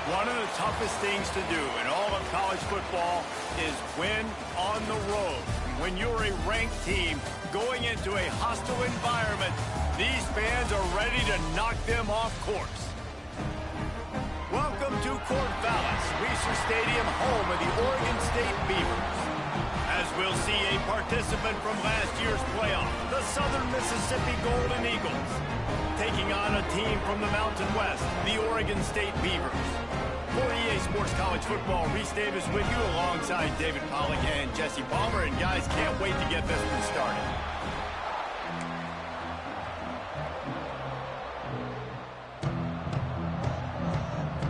One of the toughest things to do in all of college football is win on the road. When you're a ranked team going into a hostile environment, these fans are ready to knock them off course. Welcome to Corvallis, Reser Stadium, home of the Oregon State Beavers. As we'll see a participant from last year's playoff, the Southern Mississippi Golden Eagles, taking on a team from the Mountain West, the Oregon State Beavers. For EA Sports College Football, Reese Davis with you alongside David Pollack and Jesse Palmer. And guys, can't wait to get this one started.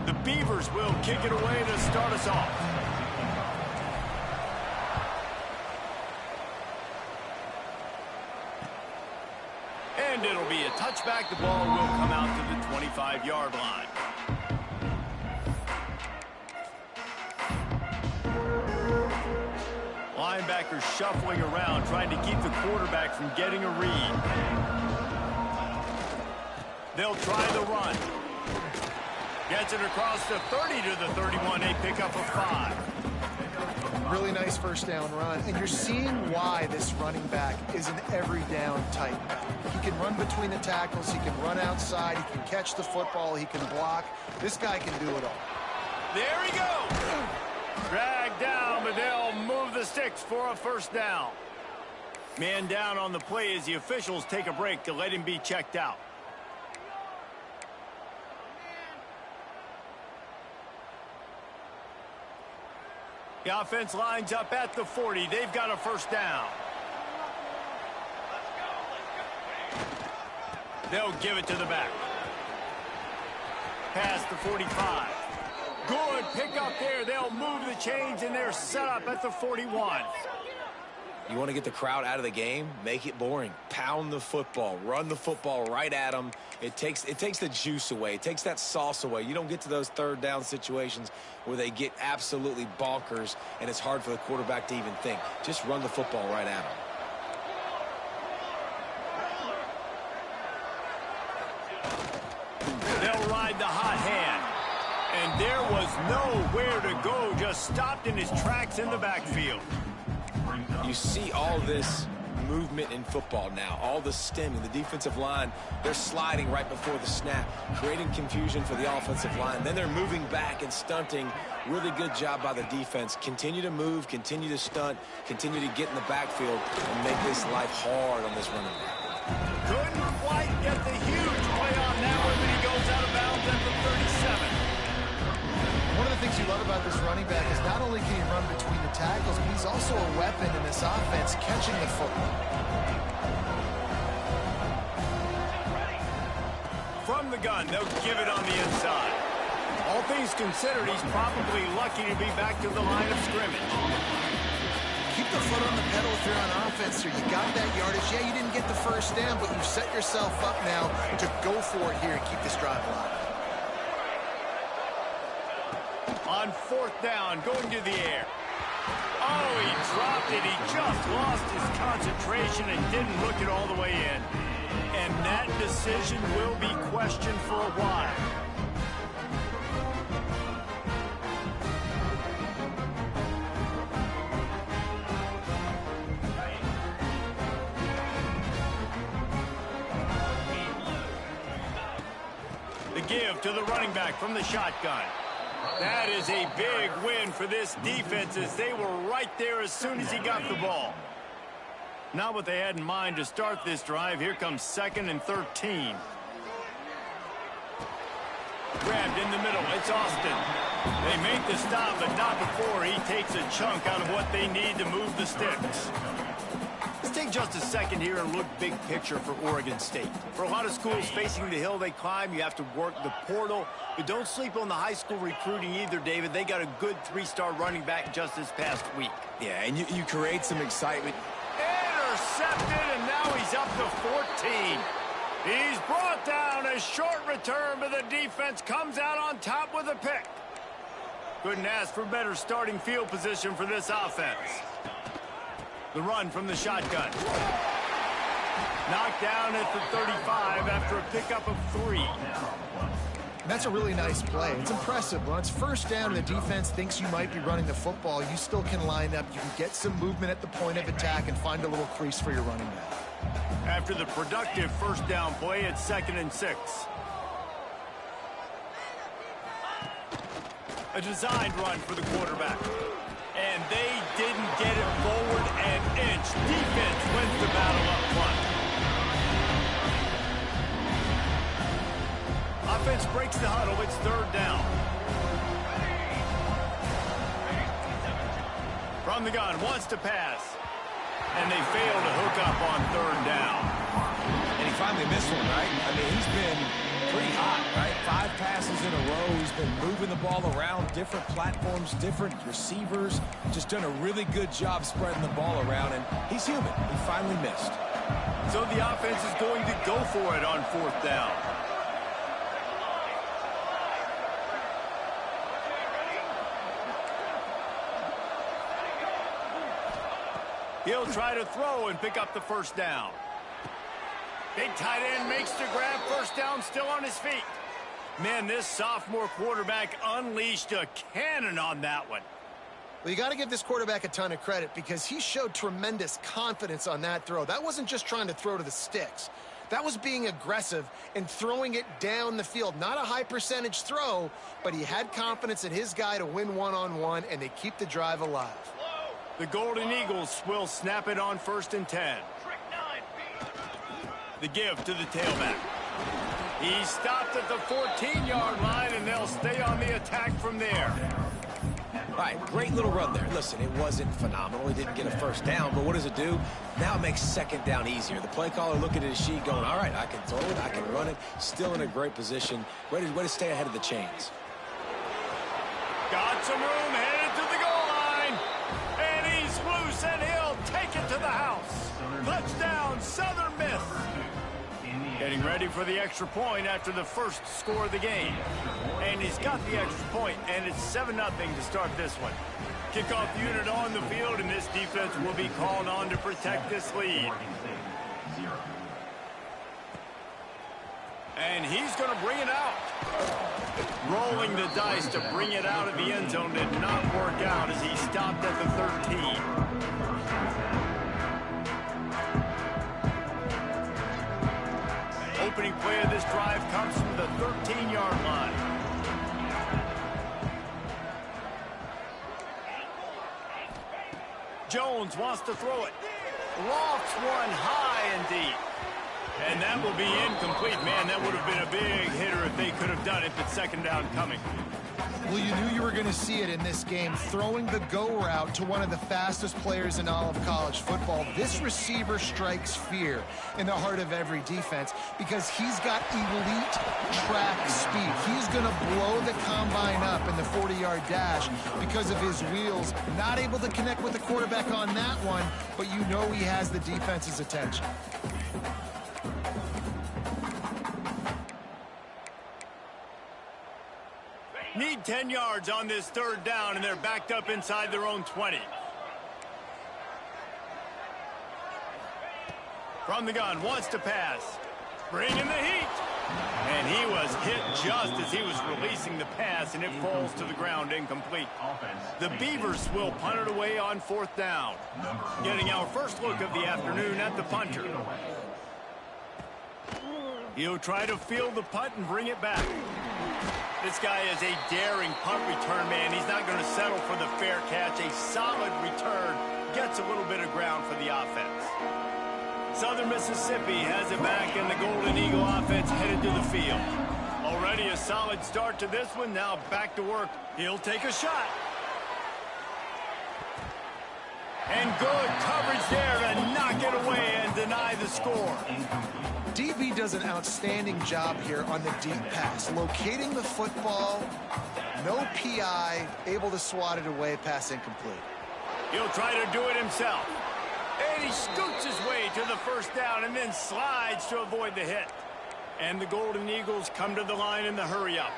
The Beavers will kick it away to start us off. And it'll be a touchback. The ball will come out to the 25-yard line. Linebackers shuffling around, trying to keep the quarterback from getting a read. They'll try the run. Gets it across the 30 to the 31. A pickup of 5. Really nice first down run. And you're seeing why this running back is an every down type back. He can run between the tackles. He can run outside. He can catch the football. He can block. This guy can do it all. There he goes. Dragged down, but they'll move the sticks for a first down. Man down on the play as the officials take a break to let him be checked out. The offense lines up at the 40. They've got a first down. They'll give it to the back. Past the 45. Good pickup there. They'll move the chains, and they're set up at the 41. You want to get the crowd out of the game? Make it boring. Pound the football. Run the football right at them. It takes the juice away. It takes that sauce away. You don't get to those third down situations where they get absolutely bonkers, and it's hard for the quarterback to even think. Just run the football right at them. They'll ride the hot hand. And there was nowhere to go, just stopped in his tracks in the backfield. You see all this movement in football now, all the stemming, the defensive line, they're sliding right before the snap, creating confusion for the offensive line. Then they're moving back and stunting. Really good job by the defense. Continue to move, continue to stunt, continue to get in the backfield and make this life hard on this running back. Couldn't quite get the huge play on that one, but he goes out of bounds at the 37. One of the things you love about this running back is not only can he run between the tackles, but he's also a weapon in this offense catching the football. From the gun, they'll give it on the inside. All things considered, he's probably lucky to be back to the line of scrimmage. Keep the foot on the pedal if you're on offense here. You got that yardage. Yeah, you didn't get the first down, but you've set yourself up now to go for it here and keep this drive alive. On fourth down, going to the air. Oh, he dropped it. He just lost his concentration and didn't look it all the way in. And that decision will be questioned for a while. The give to the running back from the shotgun. That is a big win for this defense as they were right there as soon as he got the ball. Not what they had in mind to start this drive. Here comes 2nd and 13. Grabbed in the middle. It's Austin. They make the stop, but not before he takes a chunk out of what they need to move the sticks. Let's take just a second here and look big picture for Oregon State. For a lot of schools facing the hill they climb, you have to work the portal. But don't sleep on the high school recruiting either, David. They got a good 3-star running back just this past week. Yeah, and you create some excitement. Intercepted, and now he's up to 14. He's brought down. A short return, but the defense comes out on top with a pick. Couldn't ask for better starting field position for this offense. The run from the shotgun. Knocked down at the 35 after a pickup of 3. And that's a really nice play. It's impressive. When it's first down and the defense thinks you might be running the football, you still can line up. You can get some movement at the point of attack and find a little crease for your running back. After the productive first down play, it's 2nd and 6. A designed run for the quarterback. And they didn't get it forward an inch. Defense wins the battle up front. Offense breaks the huddle. It's 3rd down. From the gun, wants to pass. And they fail to hook up on 3rd down. And he finally missed one, right? I mean, he's been pretty hot, right? 5 passes in a row. He's been moving the ball around, different platforms, different receivers. Just done a really good job spreading the ball around, and he's human. He finally missed. So the offense is going to go for it on 4th down. He'll try to throw and pick up the first down. Big tight end makes the grab. First down, still on his feet. Man, this sophomore quarterback unleashed a cannon on that one. Well, you got to give this quarterback a ton of credit because he showed tremendous confidence on that throw. That wasn't just trying to throw to the sticks. That was being aggressive and throwing it down the field. Not a high percentage throw, but he had confidence in his guy to win one-on-one, and they keep the drive alive. The Golden Eagles will snap it on 1st and 10. The give to the tailback. He stopped at the 14-yard line, and they'll stay on the attack from there. All right, great little run there. Listen, it wasn't phenomenal. He didn't get a first down, but what does it do? Now it makes 2nd down easier. The play caller looking at his sheet going, all right, I can throw it, I can run it. Still in a great position. Way to stay ahead of the chains. Got some room, headed to the goal line. And he's loose, and he'll take it to the house. Touchdown, Southern Miss. Getting ready for the extra point after the first score of the game. And he's got the extra point, and it's 7-0 to start this one. Kickoff unit on the field, and this defense will be called on to protect this lead. And he's going to bring it out. Rolling the dice to bring it out of the end zone did not work out as he stopped at the 13. Opening play of this drive comes from the 13-yard line. Jones wants to throw it. Lofts one high and deep. And that will be incomplete. Man, that would have been a big hitter if they could have done it, but 2nd down coming. Well, you knew you were going to see it in this game, throwing the go route to one of the fastest players in all of college football. This receiver strikes fear in the heart of every defense because he's got elite track speed. He's going to blow the combine up in the 40-yard dash because of his wheels. Not able to connect with the quarterback on that one, but you know he has the defense's attention. Need 10 yards on this 3rd down, and they're backed up inside their own 20. From the gun, wants to pass. Bringing the heat. And he was hit just as he was releasing the pass, and it falls to the ground incomplete. The Beavers will punt it away on 4th down. Getting our first look of the afternoon at the punter. He'll try to field the punt and bring it back. This guy is a daring punt return man. He's not going to settle for the fair catch. A solid return gets a little bit of ground for the offense. Southern Mississippi has it back, and the Golden Eagle offense headed to the field. Already a solid start to this one. Now back to work. He'll take a shot. And good coverage there to knock it away and deny the score. DB does an outstanding job here on the deep pass, locating the football, no PI, able to swat it away, pass incomplete. He'll try to do it himself. And he scoots his way to the first down and then slides to avoid the hit. And the Golden Eagles come to the line in the hurry-up.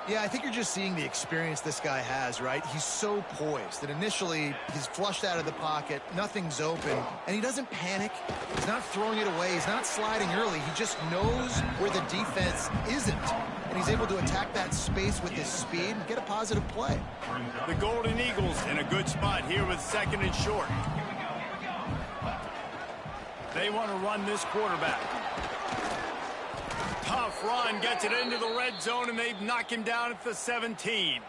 Yeah, I think you're just seeing the experience this guy has, right? He's so poised that initially he's flushed out of the pocket, nothing's open, and he doesn't panic. He's not throwing it away. He's not sliding early. He just knows where the defense isn't, and he's able to attack that space with his speed and get a positive play. The Golden Eagles in a good spot here with 2nd and short. They want to run this quarterback. Tough run, gets it into the red zone, and they knock him down at the 17.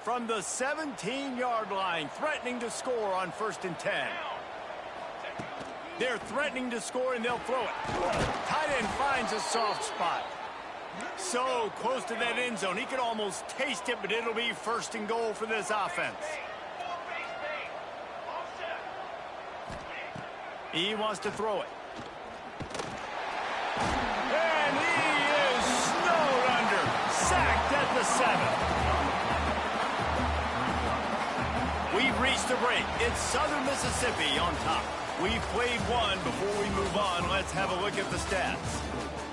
From the 17-yard line, threatening to score on 1st and 10. They're threatening to score, and they'll throw it. Tight end finds a soft spot. So close to that end zone. He could almost taste it, but it'll be 1st and goal for this offense. He wants to throw it. And he is snowed under. Sacked at the 7. We've reached a break. It's Southern Mississippi on top. We've played one. Before we move on, let's have a look at the stats.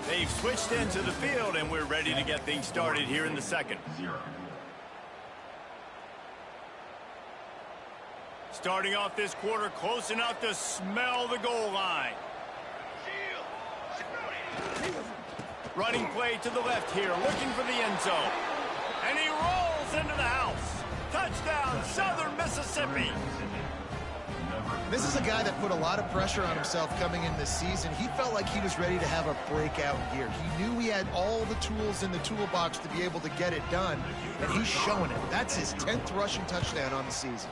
They've switched into the field, and we're ready to get things started here in the 2nd. Starting off this quarter, close enough to smell the goal line. Running play to the left here, looking for the end zone. And he rolls into the house. Touchdown, Southern Mississippi. This is a guy that put a lot of pressure on himself coming in this season. He felt like he was ready to have a breakout year. He knew he had all the tools in the toolbox to be able to get it done, and he's showing it. That's his 10th rushing touchdown on the season.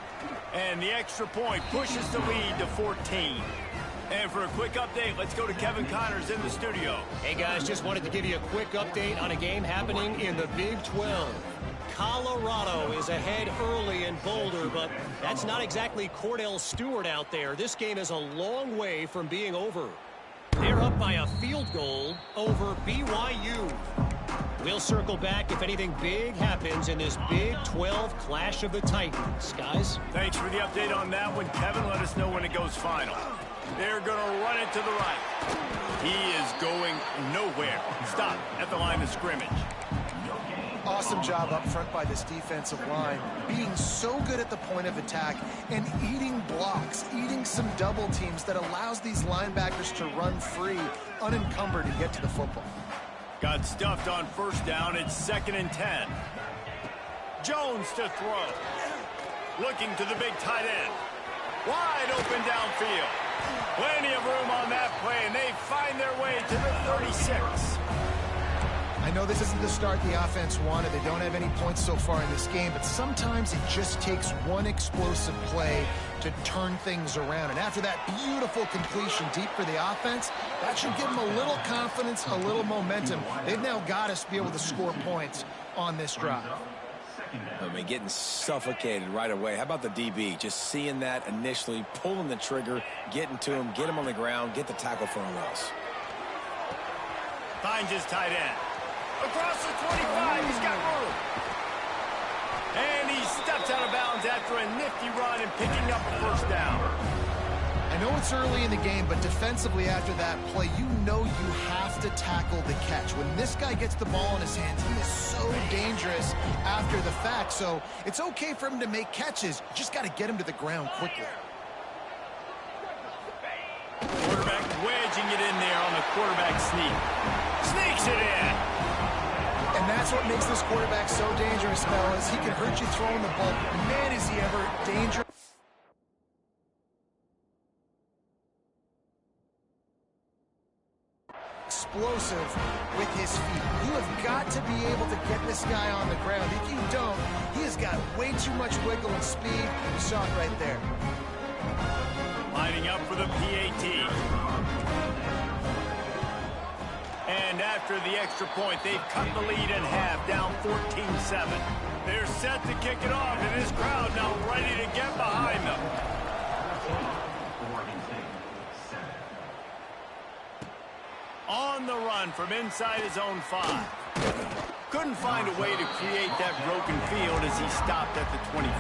And the extra point pushes the lead to 14. And for a quick update, let's go to Kevin Connors in the studio. Hey, guys, just wanted to give you a quick update on a game happening in the Big 12. Colorado is ahead early in Boulder, but that's not exactly Cordell Stewart out there. This game is a long way from being over. They're up by a field goal over BYU. We'll circle back if anything big happens in this Big 12 clash of the Titans. Guys? Thanks for the update on that one, Kevin. Let us know when it goes final. They're going to run it to the right. He is going nowhere. Stop at the line of scrimmage. Awesome job up front by this defensive line, being so good at the point of attack and eating blocks, eating some double teams that allows these linebackers to run free, unencumbered, and get to the football. Got stuffed on 1st down. It's 2nd and 10. Jones to throw. Looking to the big tight end. Wide open downfield. Plenty of room on that play, and they find their way to the 36. I know this isn't the start the offense wanted. They don't have any points so far in this game, but sometimes it just takes one explosive play to turn things around. And after that beautiful completion deep for the offense, that should give them a little confidence, a little momentum. They've now got us to be able to score points on this drive. I mean, getting suffocated right away. How about the DB? Just seeing that initially, pulling the trigger, getting to him, get him on the ground, get the tackle for a loss. Finds his tight end. Across the 25, he's got room. And he steps out of bounds after a nifty run and picking up a 1st down. I know it's early in the game, but defensively after that play, you know you have to tackle the catch. When this guy gets the ball in his hands, he is so dangerous after the fact. So it's okay for him to make catches. You just got to get him to the ground quickly. Quarterback wedging it in there on the quarterback sneak. Sneaks it in. And that's what makes this quarterback so dangerous, fellas. He can hurt you throwing the ball. Man, is he ever dangerous. Explosive with his feet. You have got to be able to get this guy on the ground. If you don't, he has got way too much wiggle and speed. You saw it right there. Lining up for the PAT. And after the extra point, they've cut the lead in half, down 14-7. They're set to kick it off, and this crowd now ready to get behind them. On the run from inside his own 5. Couldn't find a way to create that broken field as he stopped at the 25.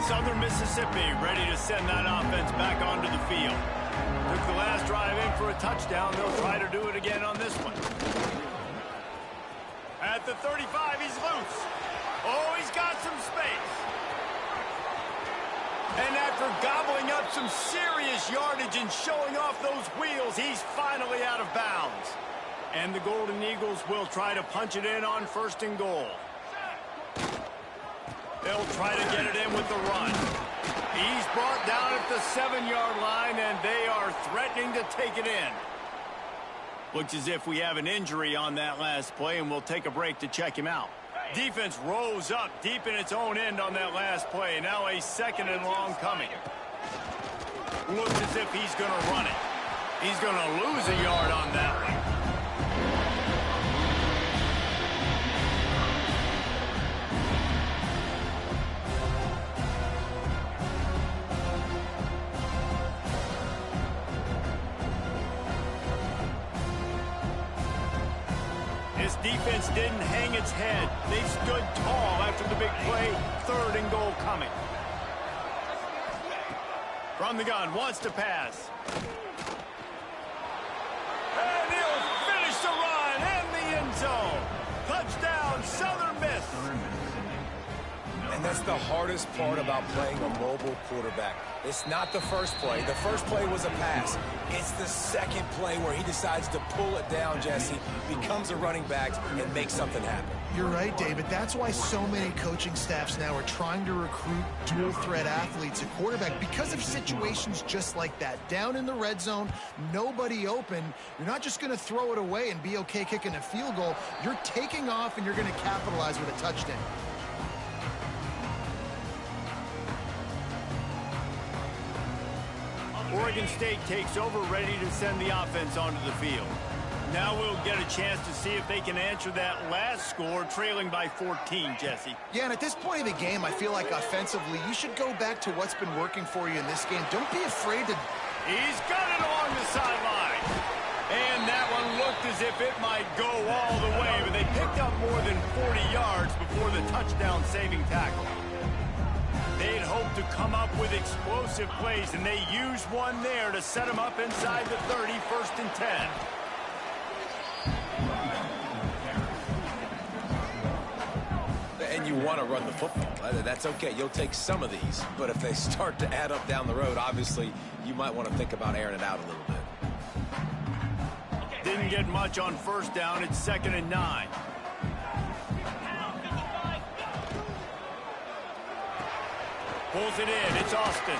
Southern Mississippi ready to send that offense back onto the field. Took the last drive in for a touchdown. They'll try to do it again on this one. At the 35, he's loose. Oh, he's got some space. And after gobbling up some serious yardage and showing off those wheels, he's finally out of bounds. And the Golden Eagles will try to punch it in on 1st and goal. They'll try to get it in with the run. He's brought down at the 7-yard line, and they are threatening to take it in. Looks as if we have an injury on that last play, and we'll take a break to check him out. Defense rose up deep in its own end on that last play. Now a 2nd and long coming. Looks as if he's going to run it. He's going to lose a yard on that one. This defense didn't hang its head. They stood tall after the big play. 3rd and goal coming. From the gun, wants to pass. And he'll finish the run in the end zone. Touchdown, Southern Miss. And that's the hardest part about playing a mobile quarterback. It's not the first play. The first play was a pass. It's the second play where he decides to pull it down, Jesse, becomes a running back, and makes something happen. You're right, David. That's why so many coaching staffs now are trying to recruit dual-threat athletes at quarterback because of situations just like that. Down in the red zone, nobody open. You're not just going to throw it away and be okay kicking a field goal. You're taking off, and you're going to capitalize with a touchdown. Oregon State takes over, ready to send the offense onto the field. Now we'll get a chance to see if they can answer that last score, trailing by 14, Jesse. Yeah, and at this point of the game, I feel like offensively, you should go back to what's been working for you in this game. Don't be afraid to... He's got it along the sideline. And that one looked as if it might go all the way, but they picked up more than 40 yards before the touchdown-saving tackle. They'd hoped to come up with explosive plays, and they used one there to set them up inside the 30, 1st and 10. And you want to run the football. That's okay. You'll take some of these. But if they start to add up down the road, obviously, you might want to think about airing it out a little bit. Didn't get much on 1st down. It's 2nd and 9. Pulls it in. It's Austin.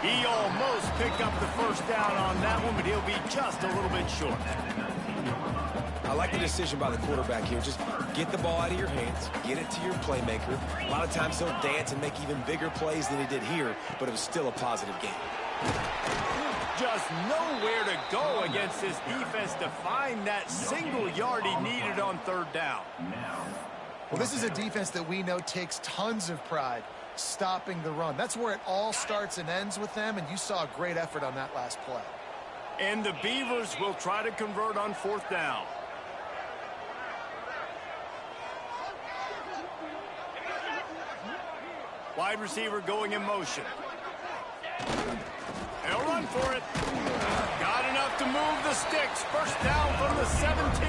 He almost picked up the 1st down on that one, but he'll be just a little bit short. I like the decision by the quarterback here. Just get the ball out of your hands, get it to your playmaker. A lot of times he'll dance and make even bigger plays than he did here, but it was still a positive game. Just nowhere to go against this defense to find that single yard he needed on 3rd down. Well, this is a defense that we know takes tons of pride stopping the run. That's where it all starts and ends with them, and you saw a great effort on that last play. And the Beavers will try to convert on 4th down. Wide receiver going in motion. They'll run for it. Got enough to move the sticks. 1st down from the 17.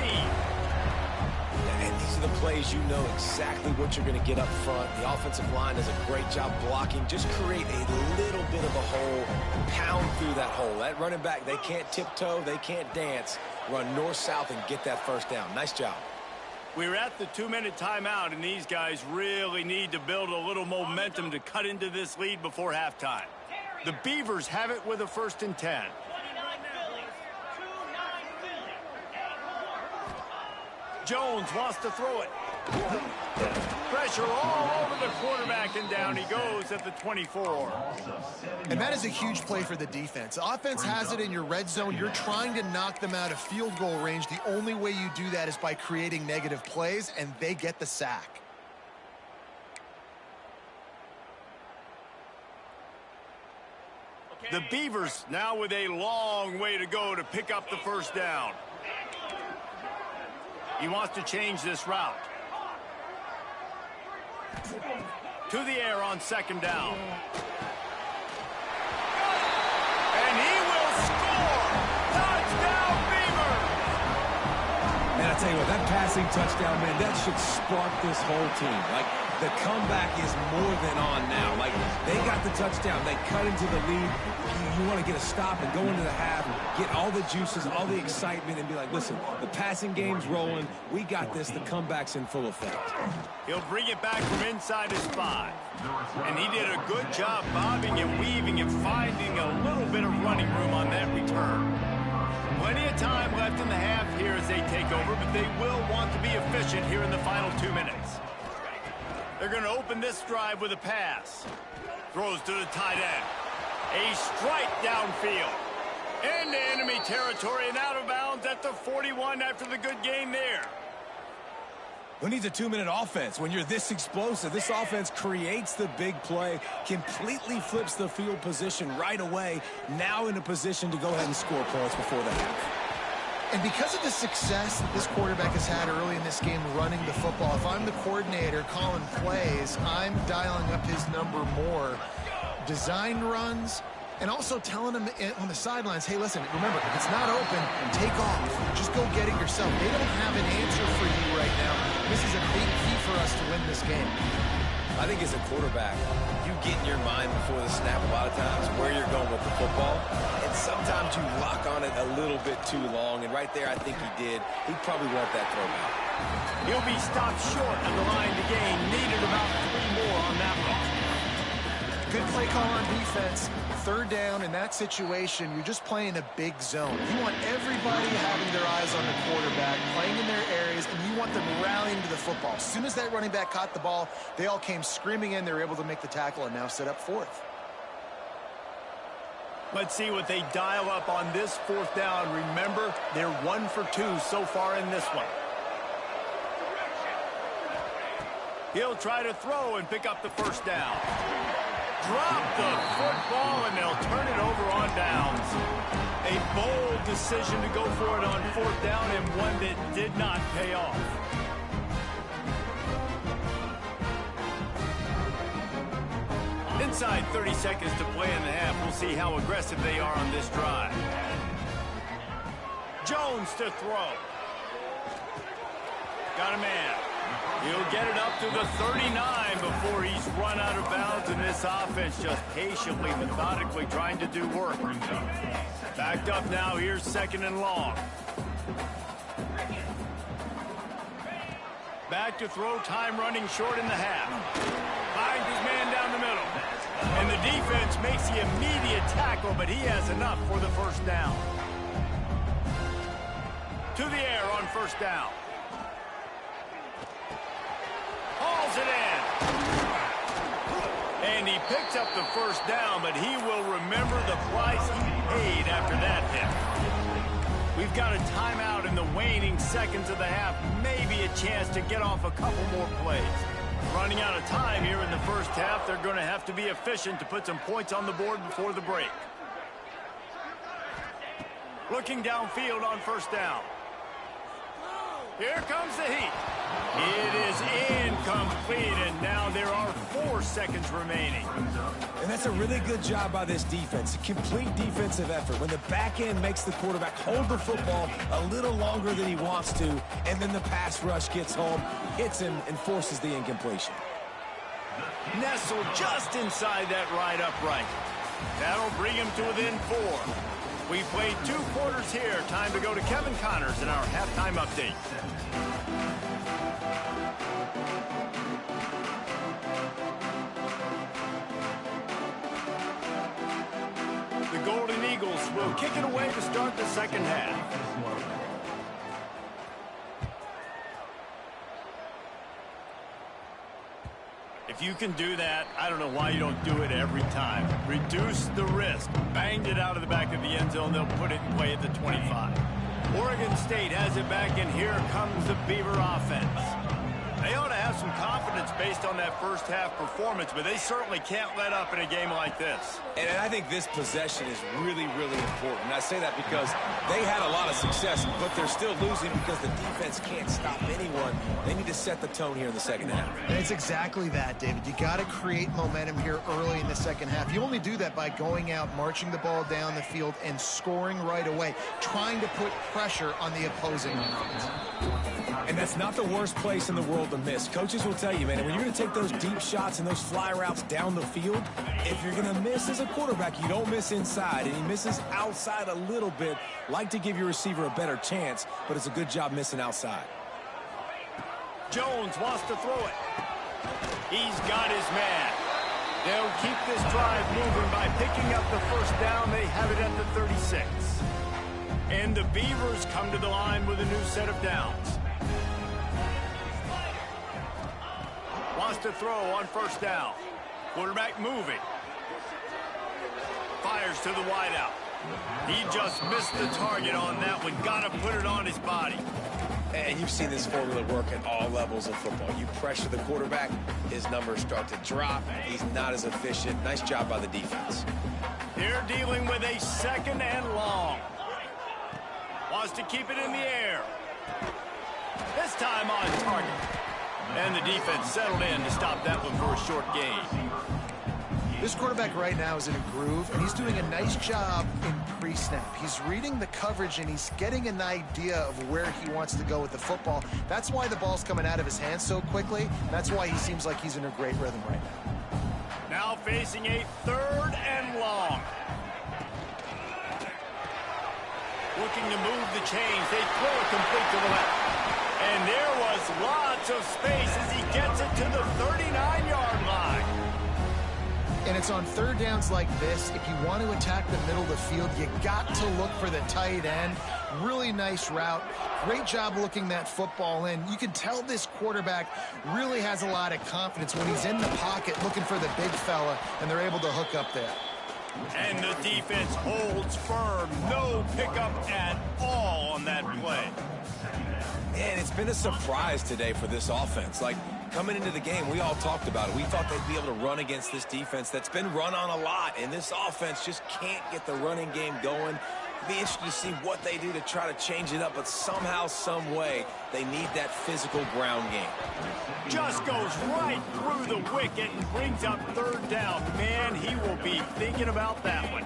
And these are the plays you know exactly what you're going to get up front. The offensive line does a great job blocking. Just create a little bit of a hole. Pound through that hole. That running back, they can't tiptoe. They can't dance. Run north-south and get that 1st down. Nice job. We're at the 2-minute timeout, and these guys really need to build a little momentum to cut into this lead before halftime. The Beavers have it with a 1st and 10. Jones wants to throw it. Pressure all over the quarterback, and down he goes at the 24. And that is a huge play for the defense. The offense has it in your red zone. You're trying to knock them out of field goal range. The only way you do that is by creating negative plays, and they get the sack. The Beavers now with a long way to go to pick up the 1st down. He wants to change this route. To the air on 2nd down. And he will score! Touchdown, Beavers! Man, I tell you what, that passing touchdown, man, that should spark this whole team. Like, The comeback is more than on now. Like, they got the touchdown. They cut into the lead. You want to get a stop and go into the half, get all the juices, all the excitement, and be like, listen, the passing game's rolling. We got this. The comeback's in full effect. He'll bring it back from inside his 5. And he did a good job bobbing and weaving and finding a little bit of running room on that return. Plenty of time left in the half here as they take over, but they will want to be efficient here in the final 2 minutes. They're going to open this drive with a pass. Throws to the tight end. A strike downfield. Into enemy territory and out of bounds at the 41 after the good gain there. Who needs a 2-minute offense when you're this explosive? This offense creates the big play, completely flips the field position right away, now in a position to go ahead and score points before the half. And because of the success that this quarterback has had early in this game running the football, if I'm the coordinator calling plays, I'm dialing up his number more. Design runs, and also telling him on the sidelines, hey, listen, remember, if it's not open, take off. Just go get it yourself. They don't have an answer for you right now. This is a big key for us to win this game. I think as a quarterback, you get in your mind before the snap a lot of times where you're going with the football, and sometimes you lock on it a little bit too long, and right there I think he did. He'd probably want that throw back. He'll be stopped short of the line to gain. Needed about 3 more on that one. Good play call on defense. 3rd down in that situation, you're just playing a big zone. You want everybody having their eyes on the quarterback, playing in their areas, and you want them rallying to the football. As soon as that running back caught the ball, they all came screaming in. They were able to make the tackle and now set up 4th. Let's see what they dial up on this 4th down. Remember, they're 1 for 2 so far in this one. He'll try to throw and pick up the 1st down. Drop the football, and they'll turn it over on downs. A bold decision to go for it on 4th down, and one that did not pay off. Inside 30 seconds to play in the half. We'll see how aggressive they are on this drive. Jones to throw. Got a man. He'll get it up to the 39 before he's run out of bounds, and this offense just patiently, methodically trying to do work. Backed up now. Here's 2nd and long. Back to throw, time running short in the half. Finds his man down the middle. And the defense makes the immediate tackle, but he has enough for the 1st down. To the air on 1st down. Hauls it in. And he picks up the 1st down, but he will remember the price he paid after that hit. We've got a timeout in the waning seconds of the half. Maybe a chance to get off a couple more plays. Running out of time here in the 1st half. They're going to have to be efficient to put some points on the board before the break. Looking downfield on 1st down. Here comes the heat. It is incomplete, and now there are 4 seconds remaining. And that's a really good job by this defense. A complete defensive effort. When the back end makes the quarterback hold the football a little longer than he wants to, and then the pass rush gets home, hits him, and forces the incompletion. Nestled just inside that right upright. That'll bring him to within 4. We've played 2 quarters here. Time to go to Kevin Connors in our halftime update. The Golden Eagles will kick it away to start the 2nd half. If you can do that, I don't know why you don't do it every time. Reduce the risk. Banged it out of the back of the end zone. They'll put it in play at the 25. Oregon State has it back, and here comes the Beaver offense. They ought to have some confidence based on that 1st half performance, but they certainly can't let up in a game like this. And I think this possession is really, really important. And I say that because they had a lot of success, but they're still losing because the defense can't stop anyone. They need to set the tone here in the 2nd half. And it's exactly that, David. You got to create momentum here early in the 2nd half. You only do that by going out, marching the ball down the field, and scoring right away, trying to put pressure on the opposing offense. And that's not the worst place in the world to miss. Coaches will tell you, man, when you're going to take those deep shots and those fly routes down the field, if you're going to miss as a quarterback, you don't miss inside. And he misses outside a little bit. Like to give your receiver a better chance, but it's a good job missing outside. Jones wants to throw it. He's got his man. They'll keep this drive moving by picking up the first down. They have it at the 36. And the Beavers come to the line with a new set of downs. Wants to throw on first down. Quarterback moving. Fires to the wideout. He just missed the target on that one. Got to put it on his body. And you've seen this formula work at all levels of football. You pressure the quarterback, his numbers start to drop. He's not as efficient. Nice job by the defense. They're dealing with a second and long. Wants to keep it in the air. This time on target. And the defense settled in to stop that one for a short gain. This quarterback right now is in a groove, and he's doing a nice job in pre-snap. He's reading the coverage, and he's getting an idea of where he wants to go with the football. That's why the ball's coming out of his hands so quickly. That's why he seems like he's in a great rhythm right now. Now facing a third and long. Looking to move the chains. They throw it complete to the left. And there was lots of space as he gets it to the 39-yard line. And it's on third downs like this. If you want to attack the middle of the field, you got to look for the tight end. Really nice route. Great job looking that football in. You can tell this quarterback really has a lot of confidence when he's in the pocket looking for the big fella, and they're able to hook up there. And the defense holds firm. No pickup at all on that play. And it's been a surprise today for this offense. Like, coming into the game, we all talked about it. We thought they'd be able to run against this defense that's been run on a lot, and this offense just can't get the running game going. It'll be interesting to see what they do to try to change it up, but somehow, some way, they need that physical ground game. Just goes right through the wicket and brings up third down. Man, he will be thinking about that one.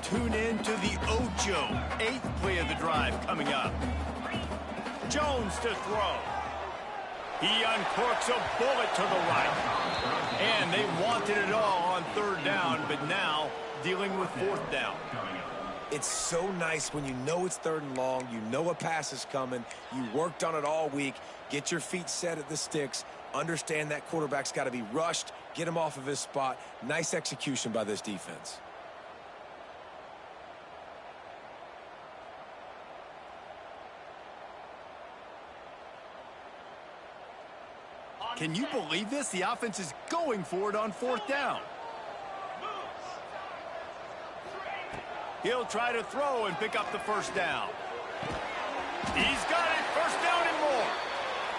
Tune in to the Ocho, 8th play of the drive coming up. Jones to throw. He uncorks a bullet to the right. And they wanted it all on third down, but now dealing with fourth down. It's so nice when you know it's third and long, you know a pass is coming, you worked on it all week, get your feet set at the sticks, understand that quarterback's got to be rushed, get him off of his spot. Nice execution by this defense. Can you believe this? The offense is going for it on fourth down. He'll try to throw and pick up the first down. He's got it. First down and more.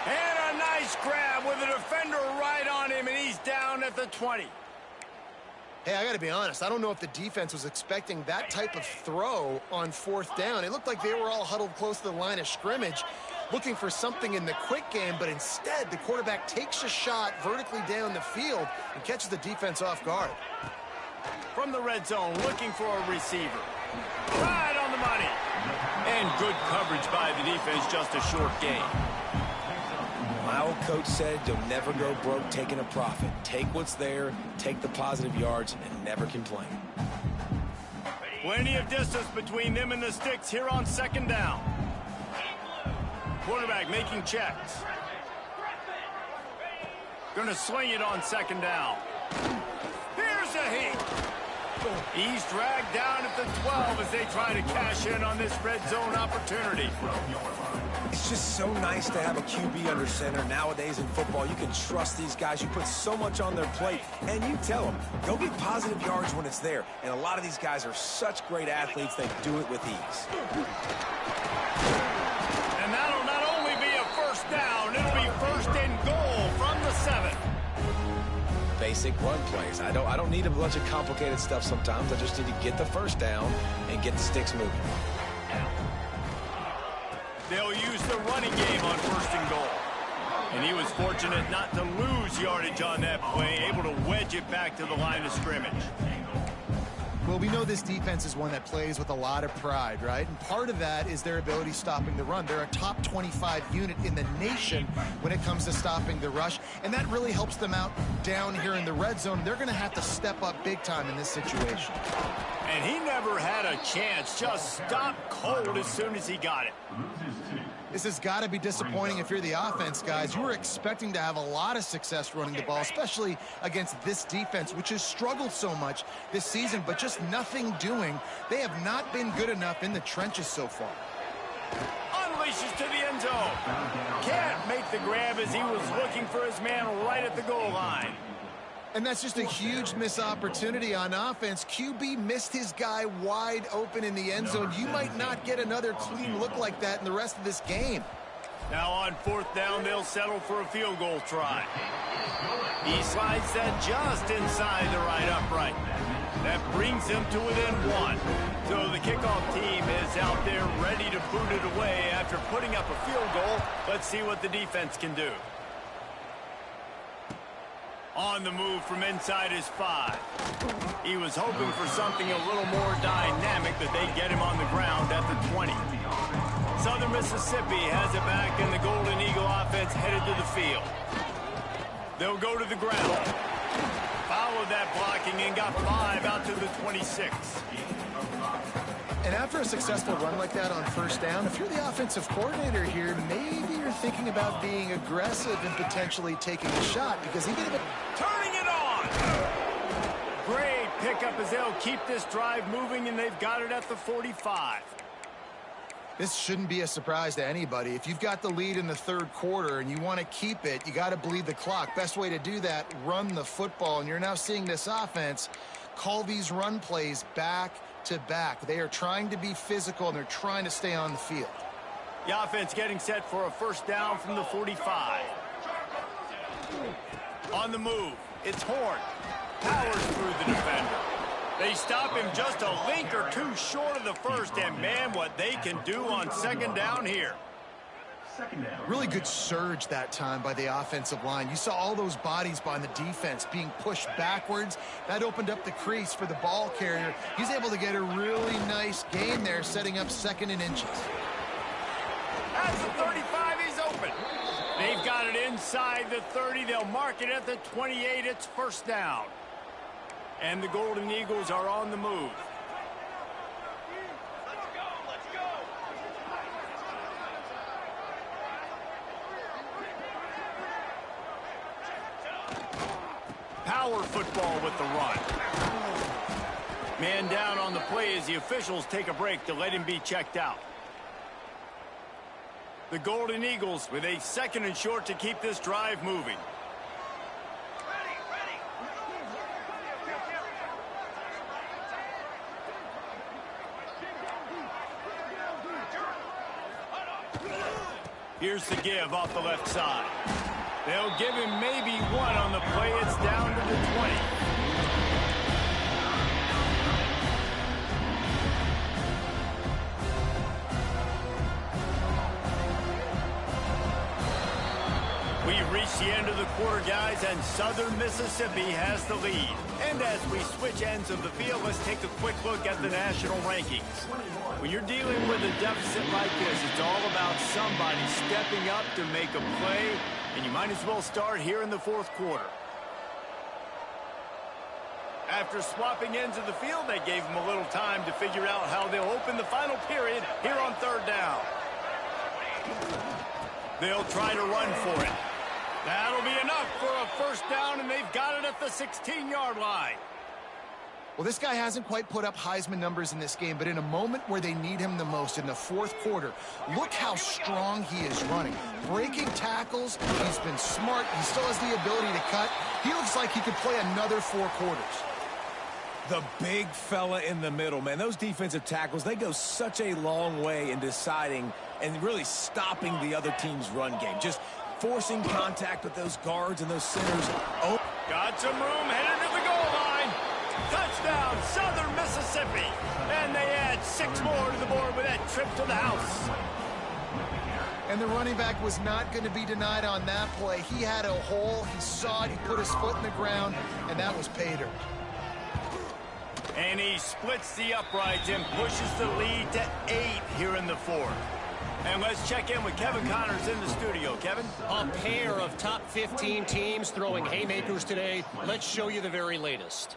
And a nice grab with a defender right on him, and he's down at the 20. Hey, I got to be honest. I don't know if the defense was expecting that type of throw on fourth down. It looked like they were all huddled close to the line of scrimmage, looking for something in the quick game, but instead the quarterback takes a shot vertically down the field and catches the defense off guard. From the red zone, looking for a receiver. Right on the money. And good coverage by the defense, just a short gain. My old coach said you'll never go broke taking a profit. Take what's there, take the positive yards, and never complain. Plenty of distance between them and the sticks here on second down. Quarterback making checks. Gonna swing it on second down. Here's a heat. He's dragged down at the 12 as they try to cash in on this red zone opportunity. It's just so nice to have a QB under center nowadays in football. You can trust these guys. You put so much on their plate, and you tell them, go get positive yards when it's there. And a lot of these guys are such great athletes, they do it with ease. And that'll not only be a first down, it'll be first and goal from the 7. Basic run plays. I don't need a bunch of complicated stuff sometimes. I just need to get the first down and get the sticks moving. They'll use the running game on first and goal. And he was fortunate not to lose yardage on that play, able to wedge it back to the line of scrimmage. Well, we know this defense is one that plays with a lot of pride, right? And part of that is their ability stopping the run. They're a top 25 unit in the nation when it comes to stopping the rush, and that really helps them out down here in the red zone. They're going to have to step up big time in this situation. And he never had a chance. Just stopped cold as soon as he got it. This has got to be disappointing if you're the offense, guys. You were expecting to have a lot of success running the ball, especially against this defense, which has struggled so much this season, but just nothing doing. They have not been good enough in the trenches so far. Unleashes to the end zone. Can't make the grab as he was looking for his man right at the goal line. And that's just a huge missed opportunity on offense. QB missed his guy wide open in the end zone. You might not get another clean look like that in the rest of this game. Now on 4th down, they'll settle for a field goal try. He slides that just inside the right upright. That brings him to within 1. So the kickoff team is out there ready to boot it away after putting up a field goal. Let's see what the defense can do. On the move from inside his 5. He was hoping for something a little more dynamic, but they get him on the ground at the 20. Southern Mississippi has it back, and the Golden Eagle offense headed to the field. They'll go to the ground. Followed that blocking and got 5 out to the 26. And after a successful run like that on 1st down, if you're the offensive coordinator here, maybe you're thinking about being aggressive and potentially taking a shot because he did it. Turning it on! Great pickup as they'll keep this drive moving, and they've got it at the 45. This shouldn't be a surprise to anybody. If you've got the lead in the 3rd quarter and you want to keep it, you got to bleed the clock. Best way to do that, run the football. And you're now seeing this offense call these run plays back to back. They are trying to be physical, and they're trying to stay on the field. The offense getting set for a 1st down from the 45. On the move, it's Horn. Powers through the defender. They stop him just a link or two short of the 1st, and man, what they can do on 2nd down here. Really good surge that time by the offensive line. You saw all those bodies by the defense being pushed backwards. That opened up the crease for the ball carrier. He's able to get a really nice gain there, setting up 2nd and inches. At the 35, he's open. They've got it inside the 30. They'll mark it at the 28. It's 1st down. And the Golden Eagles are on the move. Power football with the run. Man down on the play as the officials take a break to let him be checked out. The Golden Eagles with a 2nd and short to keep this drive moving. Here's the give off the left side. They'll give him maybe 1 on the play. It's down to the 20. We've reached the end of the quarter, guys, and Southern Mississippi has the lead. And as we switch ends of the field, let's take a quick look at the national rankings. When you're dealing with a deficit like this, it's all about somebody stepping up to make a play, and you might as well start here in the 4th quarter. After swapping ends of the field, they gave them a little time to figure out how they'll open the final period here on 3rd down. They'll try to run for it. That'll be enough for a 1st down, and they've got it at the 16-yard line. Well, this guy hasn't quite put up Heisman numbers in this game, but in a moment where they need him the most, in the 4th quarter, look how strong he is running. Breaking tackles, he's been smart, he still has the ability to cut. He looks like he could play another 4 quarters. The big fella in the middle, man. Those defensive tackles, they go such a long way in deciding and really stopping the other team's run game. Just forcing contact with those guards and those centers. Oh, got some room, headed to the goal line. Touchdown, Southern Mississippi. And they add 6 more to the board with that trip to the house. And the running back was not going to be denied on that play. He had a hole, he saw it, he put his foot in the ground, and that was pay dirt. And he splits the uprights and pushes the lead to 8 here in the fourth. And let's check in with Kevin Connors in the studio. Kevin? A pair of top 15 teams throwing haymakers today. Let's show you the very latest.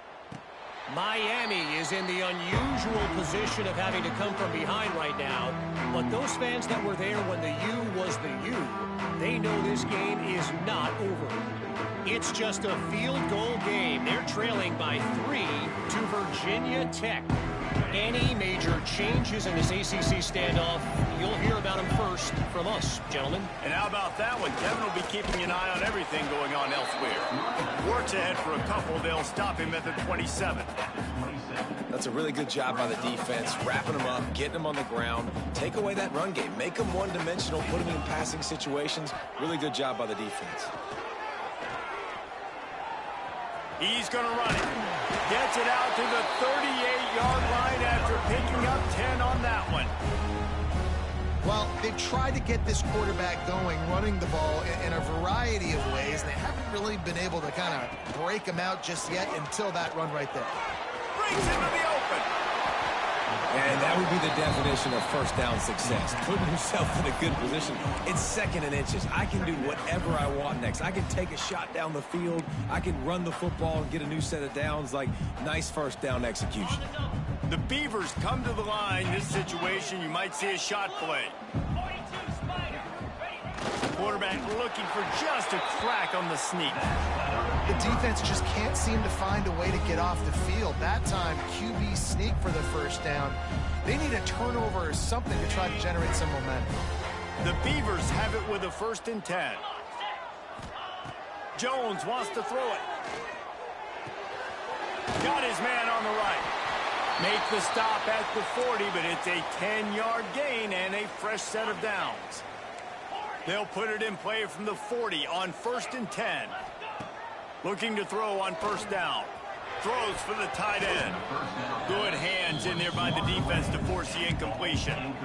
Miami is in the unusual position of having to come from behind right now. But those fans that were there when the U was the U, they know this game is not over. It's just a field goal game. They're trailing by 3 to Virginia Tech. Any major changes in this ACC standoff, you'll hear about them first from us, gentlemen. And how about that one? Kevin will be keeping an eye on everything going on elsewhere. Works ahead for a couple. They'll stop him at the 27. That's a really good job by the defense, wrapping them up, getting them on the ground, take away that run game, make them one-dimensional, put them in passing situations. Really good job by the defense. He's going to run it. Gets it out to the 38-yard line after picking up 10 on that one. Well, they've tried to get this quarterback going, running the ball in a variety of ways. They haven't really been able to kind of break him out just yet until that run right there. Brings him to the open. And that would be the definition of first down success. Putting yourself in a good position. It's 2nd and inches. I can do whatever I want next. I can take a shot down the field. I can run the football and get a new set of downs. Like, nice first down execution. The Beavers come to the line. This situation, you might see a shot play. Quarterback looking for just a crack on the sneak. The defense just can't seem to find a way to get off the field. That time, QB sneak for the first down. They need a turnover or something to try to generate some momentum. The Beavers have it with a 1st and 10. Jones wants to throw it. Got his man on the right. Make the stop at the 40, but it's a 10-yard gain and a fresh set of downs. They'll put it in play from the 40 on 1st and 10. Looking to throw on 1st down. Throws for the tight end. Good hands in there by the defense to force the incompletion.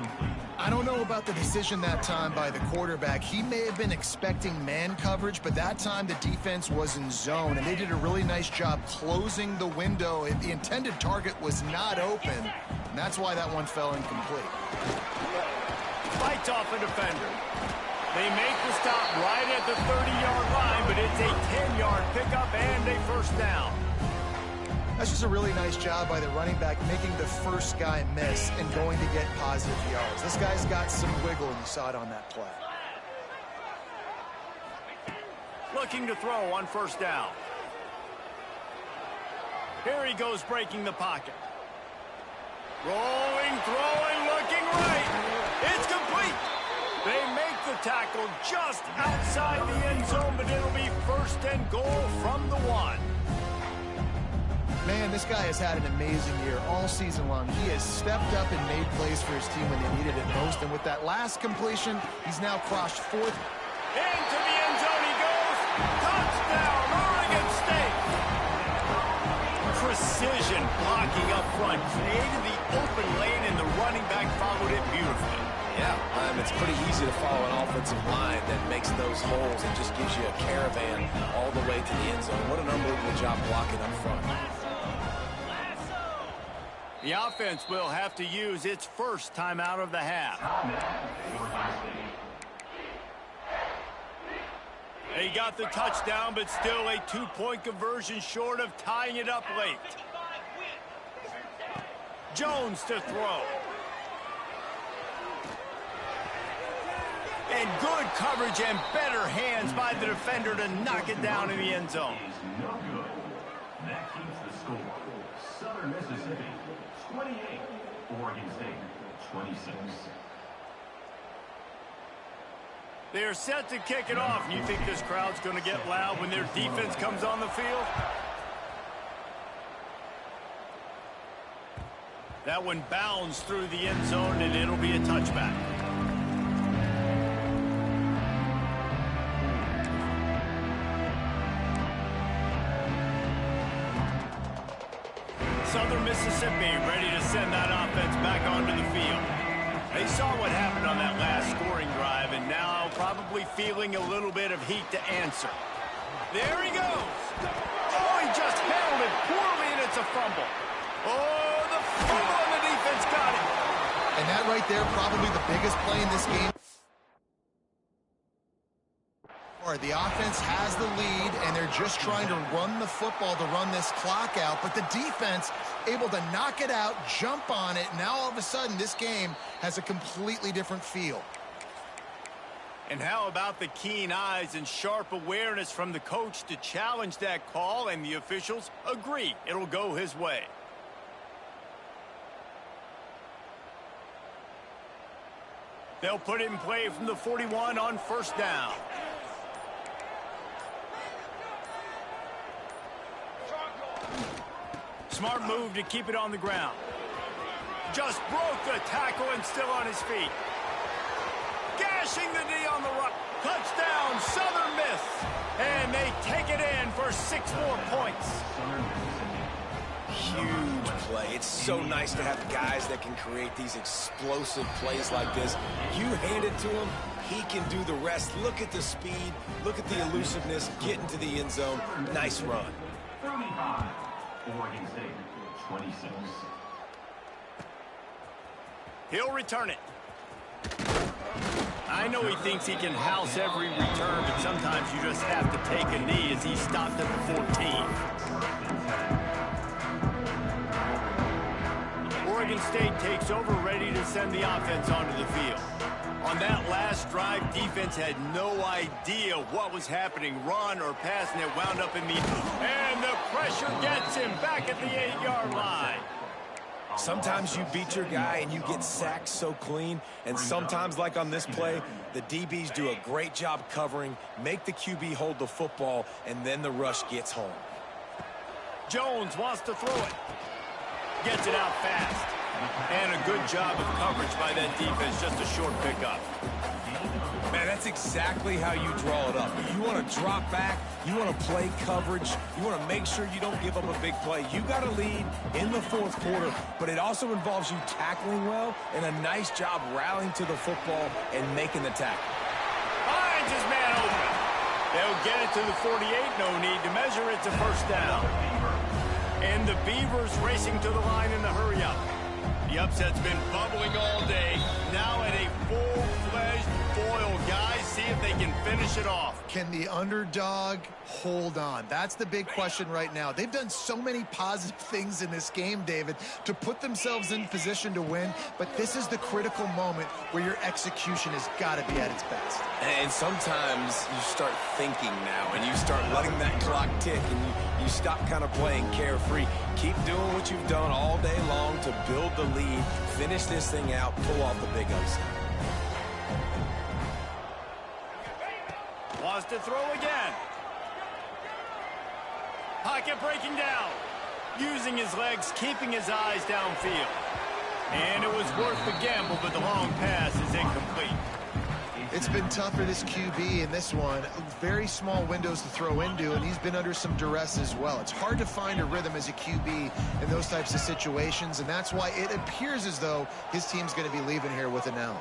I don't know about the decision that time by the quarterback. He may have been expecting man coverage, but that time the defense was in zone, and they did a really nice job closing the window. The intended target was not open, and that's why that one fell incomplete. Fights off a defender. They make the stop right at the 30-yard line, but it's a 10-yard pickup and a first down. That's just a really nice job by the running back, making the first guy miss and going to get positive yards. This guy's got some wiggle, and you saw it on that play. Looking to throw on 1st down. Here he goes, breaking the pocket. Rolling, throwing, looking right. It's complete. They make the tackle just outside the end zone, but it'll be 1st and goal from the 1. Man, this guy has had an amazing year all season long. He has stepped up and made plays for his team when they needed it most. And with that last completion, he's now crossed 4th. Into the end zone he goes. Touchdown, Oregon State. Precision blocking up front. Created the open lane, and the running back followed it beautifully. Yeah, it's pretty easy to follow an offensive line that makes those holes and just gives you a caravan all the way to the end zone. What an unbelievable job blocking up front. The offense will have to use its first timeout of the half. They got the touchdown, but still a 2-point conversion short of tying it up late. Jones to throw. And good coverage and better hands by the defender to knock it down in the end zone. That keeps the score. Southern Mississippi, 28. Oregon State, 26. They're set to kick it off. You think this crowd's going to get loud when their defense comes on the field? That one bounds through the end zone, and it'll be a touchback. Southern Mississippi ready to send that offense back onto the field. They saw what happened on that last scoring drive, and now probably feeling a little bit of heat to answer. There he goes. Oh, he just handled it poorly, and it's a fumble. Oh, the fumble and the defense got it. And that right there, probably the biggest play in this game. The offense has the lead, and they're just trying to run the football to run this clock out, but the defense able to knock it out, jump on it. Now all of a sudden this game has a completely different feel. And how about the keen eyes and sharp awareness from the coach to challenge that call, and the officials agree it'll go his way. They'll put it in play from the 41 on first down. Smart move to keep it on the ground. Just broke the tackle and still on his feet. Gashing the knee on the right. Touchdown, Southern Miss. And they take it in for 6 more points. Huge play. It's so nice to have guys that can create these explosive plays like this. You hand it to him, he can do the rest. Look at the speed. Look at the elusiveness. Get into the end zone. Nice run. 35, Oregon State, 26. He'll return it. I know he thinks he can house every return, but sometimes you just have to take a knee as he stopped at the 14. Oregon State takes over, ready to send the offense onto the field. On that last drive, defense had no idea what was happening, run or pass, and it wound up in the... And the pressure gets him back at the 8-yard line. Sometimes you beat your guy and you get sacked so clean, and sometimes, like on this play, the DBs do a great job covering, make the QB hold the football, and then the rush gets home. Jones wants to throw it. Gets it out fast. And a good job of coverage by that defense, just a short pickup. Man, that's exactly how you draw it up. You want to drop back, you want to play coverage, you want to make sure you don't give up a big play. You got to lead in the 4th quarter, but it also involves you tackling well and a nice job rallying to the football and making the tackle. Finds his man open. They'll get it to the 48, no need to measure it to first down. And the Beavers racing to the line in the hurry up. The upset's been bubbling all day. Now at a full-fledged boil, guys. See if they can finish it off. Can the underdog hold on? That's the big question right now. They've done so many positive things in this game, David, to put themselves in position to win, but this is the critical moment where your execution has got to be at its best. And sometimes you start thinking now, and you start letting that clock tick, and you stop kind of playing carefree. Keep doing what you've done all day long to build the lead, finish this thing out, pull off the big upset. Wants to throw again. Pocket breaking down. Using his legs, keeping his eyes downfield. And it was worth the gamble, but the long pass is incomplete. It's been tough for this QB in this one. Very small windows to throw into, and he's been under some duress as well. It's hard to find a rhythm as a QB in those types of situations, and that's why it appears as though his team's going to be leaving here with an L.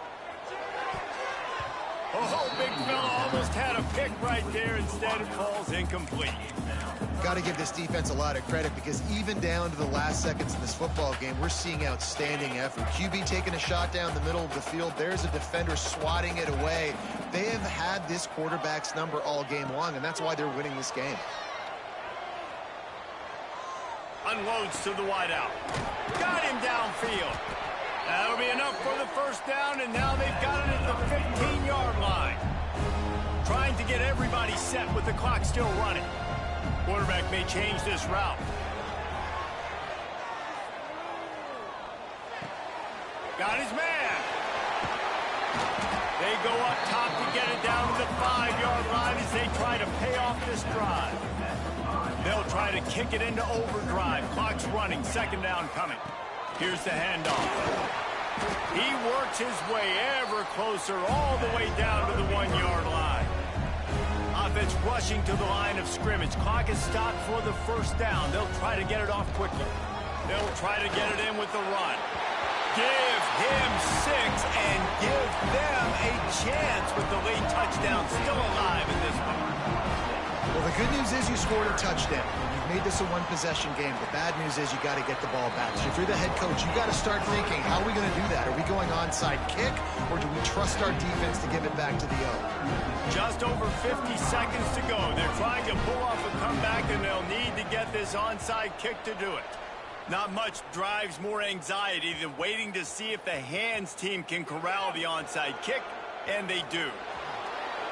Oh, big fella almost had a pick right there. Instead, it falls incomplete. Got to give this defense a lot of credit, because even down to the last seconds of this football game, we're seeing outstanding effort. QB taking a shot down the middle of the field. There's a defender swatting it away. They have had this quarterback's number all game long, and that's why they're winning this game. Unloads to the wideout. Got him downfield. That'll be enough for the first down, and now they've got it at the 15-yard line. Trying to get everybody set with the clock still running. Quarterback may change this route. Got his man. They go up top to get it down to the 5-yard line as they try to pay off this drive. They'll try to kick it into overdrive. Clock's running. 2nd down coming. Here's the handoff. He works his way ever closer all the way down to the 1-yard line. Offense rushing to the line of scrimmage. Clock is stopped for the first down. They'll try to get it off quickly. They'll try to get it in with the run. Give him 6 and give them a chance with the late touchdown still alive in this one. Well, the good news is you scored a touchdown. You They've made this a one-possession game. The bad news is you got to get the ball back. So if you're the head coach, you got to start thinking, how are we going to do that? Are we going onside kick, or do we trust our defense to give it back to the O? Just over 50 seconds to go. They're trying to pull off a comeback, and they'll need to get this onside kick to do it. Not much drives more anxiety than waiting to see if the hands team can corral the onside kick, and they do.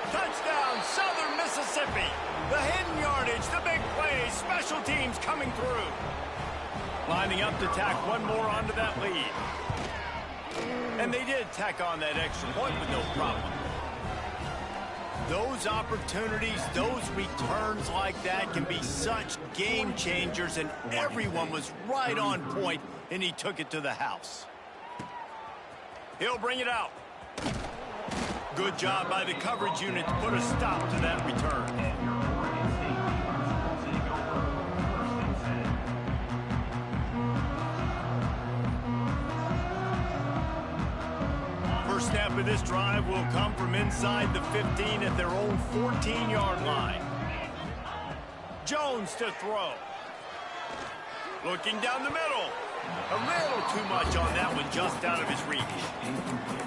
Touchdown, Southern Mississippi. The hidden yardage, the big play, special teams coming through. Lining up to tack one more onto that lead. And they did tack on that extra point with no problem. Those opportunities, those returns like that can be such game changers, and everyone was right on point, and he took it to the house. He'll bring it out. Good job by the coverage unit to put a stop to that return. First snap of this drive will come from inside the 15 at their own 14-yard line. Jones to throw. Looking down the middle. A little too much on that one, just out of his reach.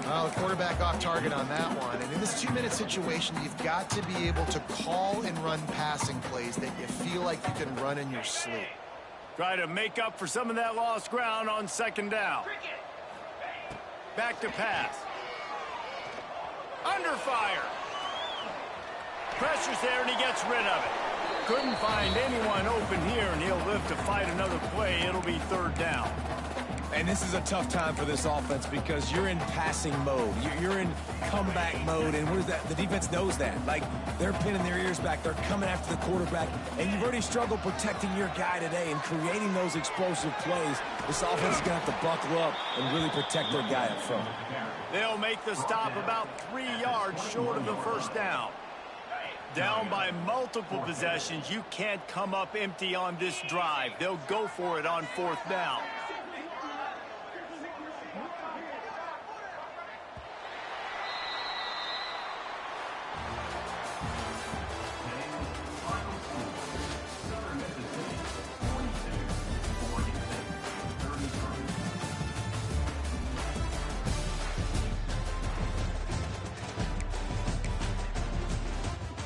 Well, the quarterback off target on that one. And in this 2-minute situation, you've got to be able to call and run passing plays that you feel like you can run in your sleep. Try to make up for some of that lost ground on second down. Back to pass. Under fire. Pressure's there, and he gets rid of it. Couldn't find anyone open here, and he'll live to fight another play. It'll be third down. And this is a tough time for this offense because you're in passing mode. You're in comeback mode, and where's that? The defense knows that. Like, they're pinning their ears back. They're coming after the quarterback, and you've already struggled protecting your guy today and creating those explosive plays. This offense is going to have to buckle up and really protect their guy up front. They'll make the stop about 3 yards short of the first down. Down by multiple possessions, you can't come up empty on this drive. They'll go for it on fourth down.